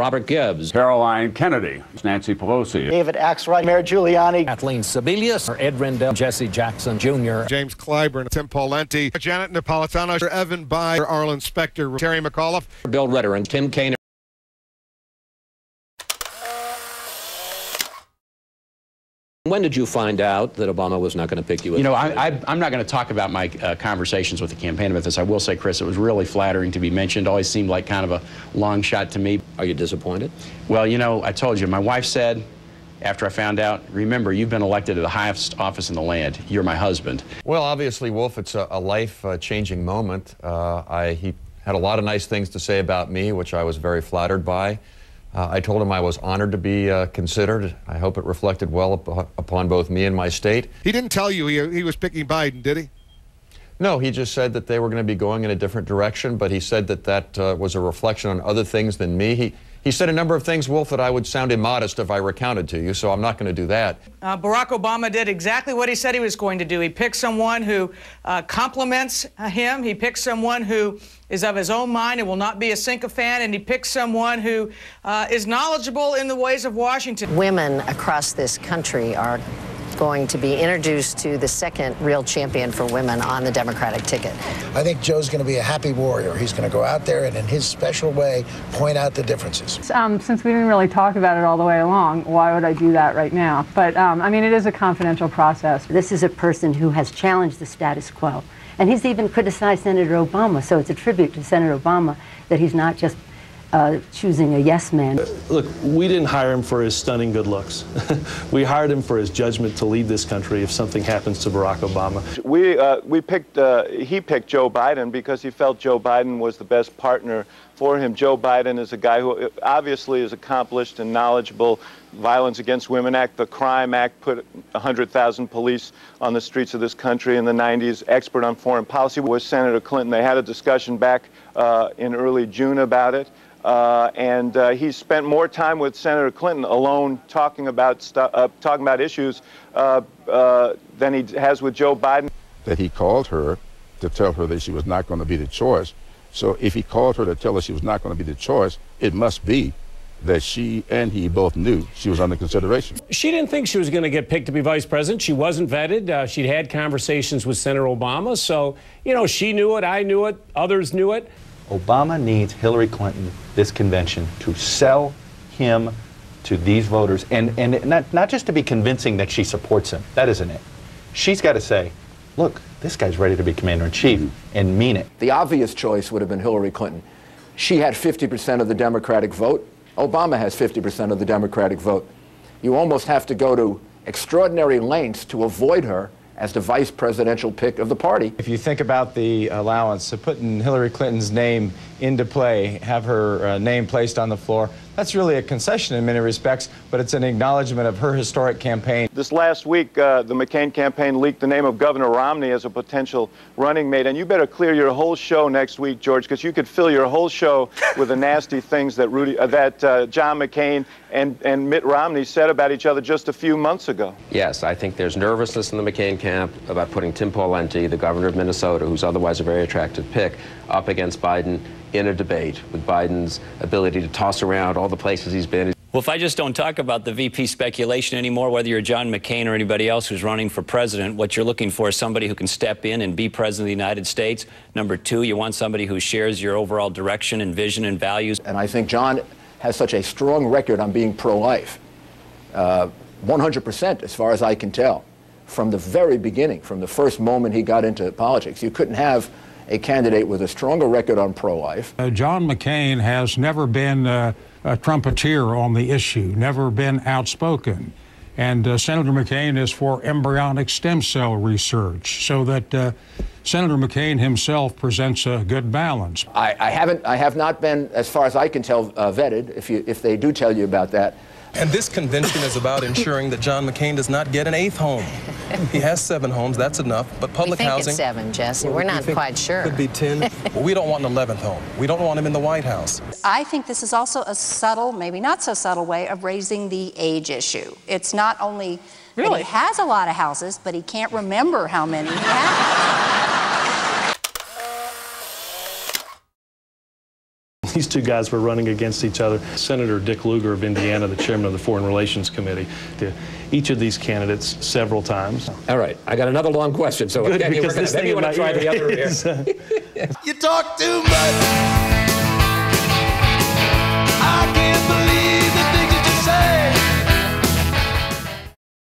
Robert Gibbs, Caroline Kennedy, Nancy Pelosi, David Axelrod, Mayor Giuliani, Kathleen Sebelius, Ed Rendell, Jesse Jackson Jr., James Clyburn, Tim Pawlenty, Janet Napolitano, Evan Bayh, Arlen Specter, Terry McAuliffe, Bill Ritter, and Tim Kaine. When did you find out that Obama was not going to pick you? You know, I'm not going to talk about my conversations with the campaign about this. I will say, Chris, it was really flattering to be mentioned. Always seemed like kind of a long shot to me. Are you disappointed? Well, you know, I told you, my wife said, after I found out, remember, you've been elected to the highest office in the land. You're my husband. Well, obviously, Wolf, it's a life-changing moment. He had a lot of nice things to say about me, which I was very flattered by. I told him I was honored to be considered. I hope it reflected well upon both me and my state. He didn't tell you he was picking Biden, did he? No, he just said that they were going to be going in a different direction, but he said that that was a reflection on other things than me. He said a number of things, Wolf, that I would sound immodest if I recounted to you, so I'm not going to do that. Barack Obama did exactly what he said he was going to do. He picked someone who compliments him. He picked someone who is of his own mind and will not be a sycophant, and he picked someone who is knowledgeable in the ways of Washington. Women across this country are going to be introduced to the second real champion for women on the Democratic ticket. I think Joe's going to be a happy warrior. He's going to go out there and in his special way point out the differences. Since we didn't really talk about it all the way along, why would I do that right now? But I mean, it is a confidential process. This is a person who has challenged the status quo, and he's even criticized Senator Obama, so it's a tribute to Senator Obama that he's not just choosing a yes man. Look, we didn't hire him for his stunning good looks. We hired him for his judgment to lead this country if something happens to Barack Obama. He picked Joe Biden because he felt Joe Biden was the best partner for him. Joe Biden is a guy who obviously is accomplished and knowledgeable. Violence Against Women Act, the Crime Act, put 100,000 police on the streets of this country in the 90s. Expert on foreign policy was Senator Clinton. They had a discussion back in early June about it. And he spent more time with Senator Clinton alone talking about issues than he has with Joe Biden. That he called her to tell her that she was not going to be the choice. So if he called her to tell her she was not going to be the choice, it must be that she and he both knew she was under consideration. She didn't think she was going to get picked to be vice president. She wasn't vetted. She'd had conversations with Senator Obama. So, you know, she knew it, I knew it, others knew it. Obama needs Hillary Clinton, this convention, to sell him to these voters, and not just to be convincing that she supports him. That isn't it. She's got to say, look, this guy's ready to be commander-in-chief, and mean it. The obvious choice would have been Hillary Clinton. She had 50% of the Democratic vote. Obama has 50% of the Democratic vote. You almost have to go to extraordinary lengths to avoid her as the vice presidential pick of the party. If you think about the allowance of putting Hillary Clinton's name into play, have her name placed on the floor, that's really a concession in many respects, but it's an acknowledgement of her historic campaign. This last week, the McCain campaign leaked the name of Governor Romney as a potential running mate, and you better clear your whole show next week, George, because you could fill your whole show with the nasty things that John McCain and Mitt Romney said about each other just a few months ago. Yes, I think there's nervousness in the McCain camp about putting Tim Pawlenty, the governor of Minnesota, who's otherwise a very attractive pick, up against Biden in a debate, with Biden's ability to toss around all the places he's been. Well, if I just don't talk about the VP speculation anymore, whether you're John McCain or anybody else who's running for president, what you're looking for is somebody who can step in and be president of the United States. Number two, you want somebody who shares your overall direction and vision and values. And I think John has such a strong record on being pro-life, 100% as far as I can tell, from the very beginning, from the first moment he got into politics. You couldn't have a candidate with a stronger record on pro-life. John McCain has never been a trumpeter on the issue, never been outspoken. And Senator McCain is for embryonic stem cell research, so that Senator McCain himself presents a good balance. I have not been, as far as I can tell, vetted, if they do tell you about that. And this convention is about ensuring that John McCain does not get an 8th home. He has 7 homes, that's enough, but public housing... We think it's 7, Jesse. We're not quite sure. Could be 10. Well, we don't want an 11th home. We don't want him in the White House. I think this is also a subtle, maybe not so subtle way of raising the age issue. It's not only that he has a lot of houses, but he can't remember how many he has. These two guys were running against each other. Senator Dick Lugar of Indiana, the chairman of the Foreign Relations Committee, to each of these candidates several times. All right, I got another long question, so Good, maybe because this you want to try the other here. You talk too much.